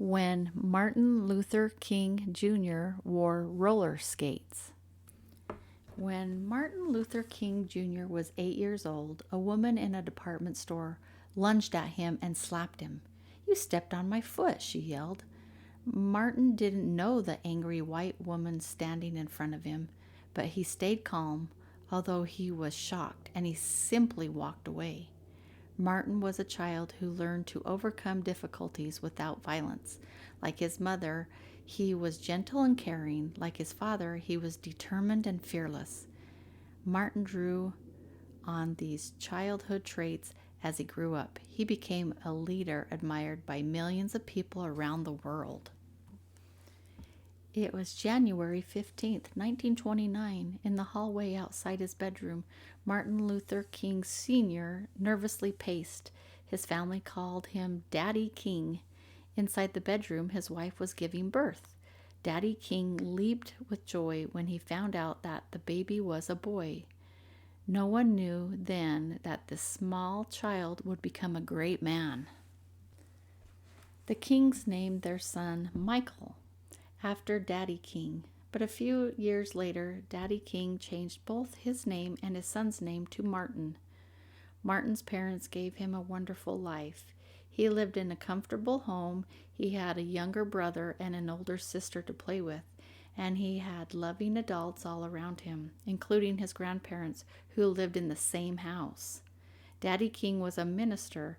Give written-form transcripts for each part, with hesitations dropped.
when Martin Luther King Jr. wore roller skates. When Martin Luther King Jr. was 8 years old, a woman in a department store lunged at him and slapped him. "You stepped on my foot," she yelled. Martin didn't know the angry white woman standing in front of him, but he stayed calm, although he was shocked, and he simply walked away. Martin was a child who learned to overcome difficulties without violence. Like his mother, he was gentle and caring. Like his father, he was determined and fearless. Martin drew on these childhood traits as he grew up. He became a leader admired by millions of people around the world. It was January 15th, 1929. In the hallway outside his bedroom, Martin Luther King Sr. nervously paced. His family called him Daddy King. Inside the bedroom, his wife was giving birth. Daddy King leaped with joy when he found out that the baby was a boy. No one knew then that this small child would become a great man. The Kings named their son Michael after Daddy King, but a few years later, Daddy King changed both his name and his son's name to Martin. Martin's parents gave him a wonderful life. He lived in a comfortable home. He had a younger brother and an older sister to play with, and he had loving adults all around him, including his grandparents who lived in the same house. Daddy King was a minister.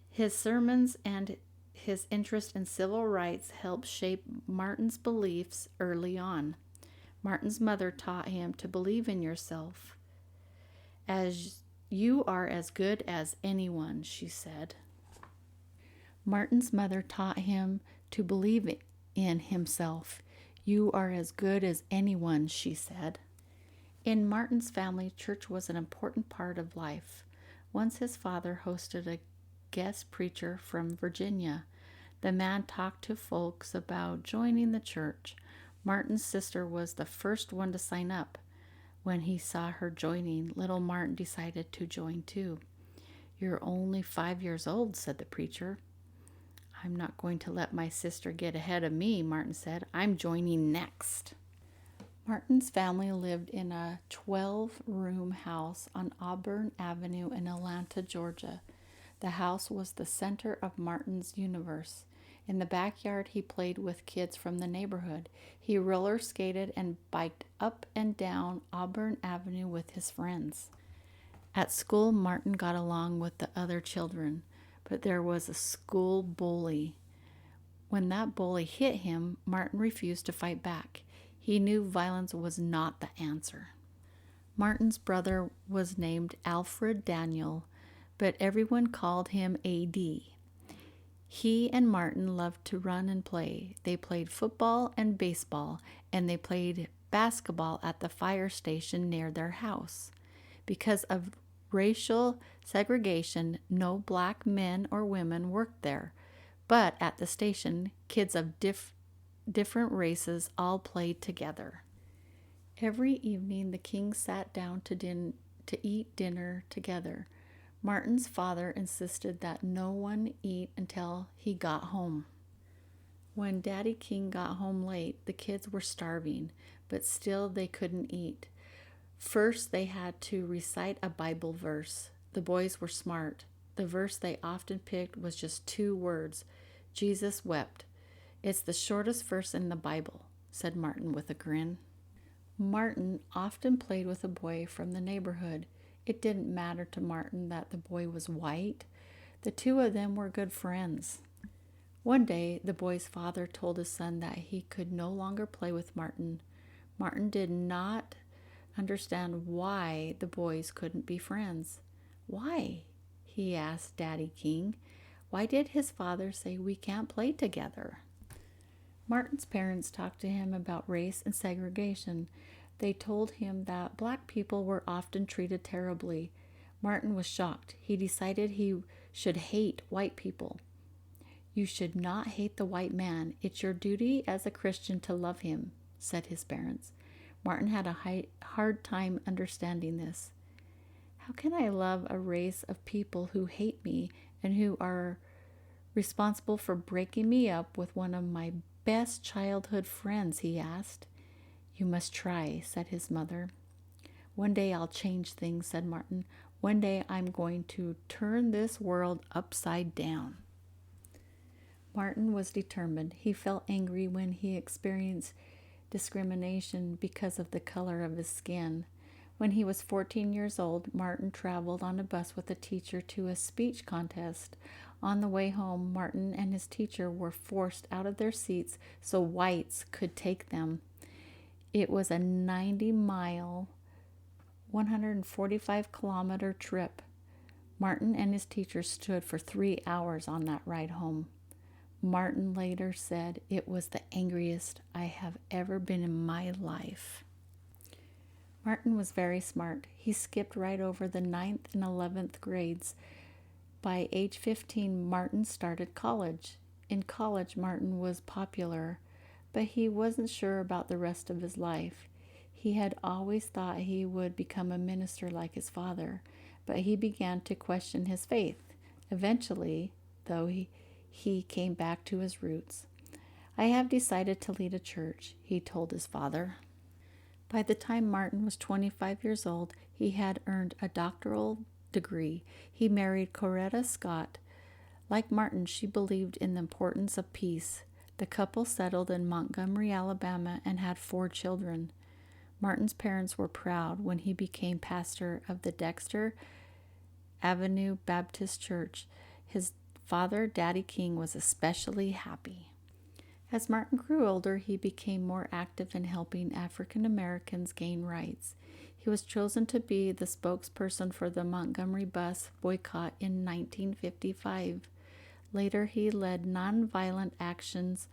His sermons and his interest in civil rights helped shape Martin's beliefs early on. Martin's mother taught him to believe in yourself. "As you are as good as anyone," she said. Martin's mother taught him to believe in himself. "You are as good as anyone," she said. In Martin's family, church was an important part of life. Once his father hosted a guest preacher from Virginia. The man talked to folks about joining the church. Martin's sister was the first one to sign up. When he saw her joining, little Martin decided to join too. "You're only 5 years old," said the preacher. "I'm not going to let my sister get ahead of me," Martin said. "I'm joining next." Martin's family lived in a 12-room house on Auburn Avenue in Atlanta, Georgia. The house was the center of Martin's universe. In the backyard, he played with kids from the neighborhood. He roller skated and biked up and down Auburn Avenue with his friends. At school, Martin got along with the other children, but there was a school bully. When that bully hit him, Martin refused to fight back. He knew violence was not the answer. Martin's brother was named Alfred Daniel, but everyone called him AD. He and Martin loved to run and play. They played football and baseball, and they played basketball at the fire station near their house. Because of racial segregation, no black men or women worked there, but at the station, kids of different races all played together. Every evening, the Kings sat down to eat dinner together. Martin's father insisted that no one eat until he got home. When Daddy King got home late, the kids were starving, but still they couldn't eat. First, they had to recite a Bible verse. The boys were smart. The verse they often picked was just 2 words. "Jesus wept." "It's the shortest verse in the Bible," said Martin with a grin. Martin often played with a boy from the neighborhood. It didn't matter to Martin that the boy was white. The two of them were good friends. One day, the boy's father told his son that he could no longer play with Martin. Martin did not understand why the boys couldn't be friends. "Why?" he asked Daddy King. "Why did his father say we can't play together?" Martin's parents talked to him about race and segregation. They told him that black people were often treated terribly. Martin was shocked. He decided he should hate white people. "You should not hate the white man. It's your duty as a Christian to love him," said his parents. Martin had a hard time understanding this. "How can I love a race of people who hate me and who are responsible for breaking me up with one of my best childhood friends?" he asked. "You must try," said his mother. "One day I'll change things," said Martin. "One day I'm going to turn this world upside down." Martin was determined. He felt angry when he experienced discrimination because of the color of his skin. When he was 14 years old, Martin traveled on a bus with a teacher to a speech contest. On the way home, Martin and his teacher were forced out of their seats so whites could take them. It was a 90-mile, 145-kilometer trip. Martin and his teacher stood for 3 hours on that ride home. Martin later said, "It was the angriest I have ever been in my life." Martin was very smart. He skipped right over the 9th and 11th grades. By age 15, Martin started college. In college, Martin was popular, but he wasn't sure about the rest of his life. He had always thought he would become a minister like his father, but he began to question his faith. Eventually, though, he came back to his roots. "I have decided to lead a church," he told his father. By the time Martin was 25 years old, he had earned a doctoral degree. He married Coretta Scott. Like Martin, she believed in the importance of peace. The couple settled in Montgomery, Alabama, and had 4 children. Martin's parents were proud when he became pastor of the Dexter Avenue Baptist Church. His father, Daddy King, was especially happy. As Martin grew older, he became more active in helping African Americans gain rights. He was chosen to be the spokesperson for the Montgomery bus boycott in 1955. Later, he led nonviolent actions,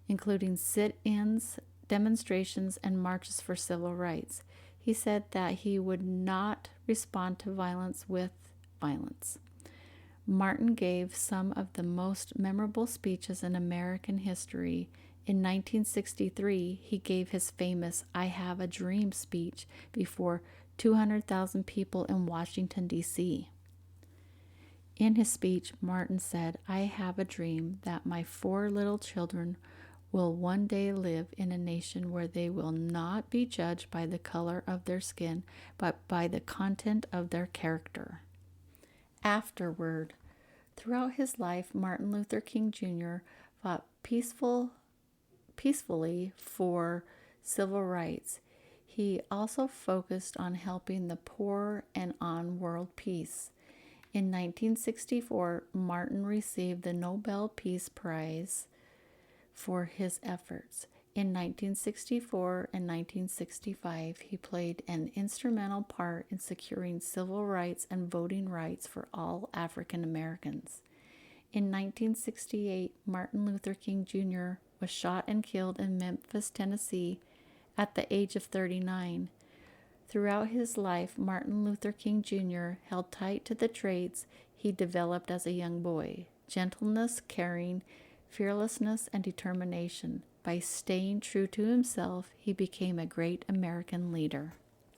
including sit-ins, demonstrations, and marches for civil rights. He said that he would not respond to violence with violence. Martin gave some of the most memorable speeches in American history. In 1963, he gave his famous "I Have a Dream" speech before 200,000 people in Washington, D.C. In his speech, Martin said, "I have a dream that my 4 little children will one day live in a nation where they will not be judged by the color of their skin, but by the content of their character." Afterward, throughout his life, Martin Luther King Jr. fought peacefully for civil rights. He also focused on helping the poor and on world peace. In 1964, Martin received the Nobel Peace Prize for his efforts. In 1964 and 1965, he played an instrumental part in securing civil rights and voting rights for all African Americans. In 1968, Martin Luther King Jr. was shot and killed in Memphis, Tennessee, at the age of 39. Throughout his life, Martin Luther King Jr. held tight to the traits he developed as a young boy: gentleness, caring, fearlessness, and determination. By staying true to himself, he became a great American leader.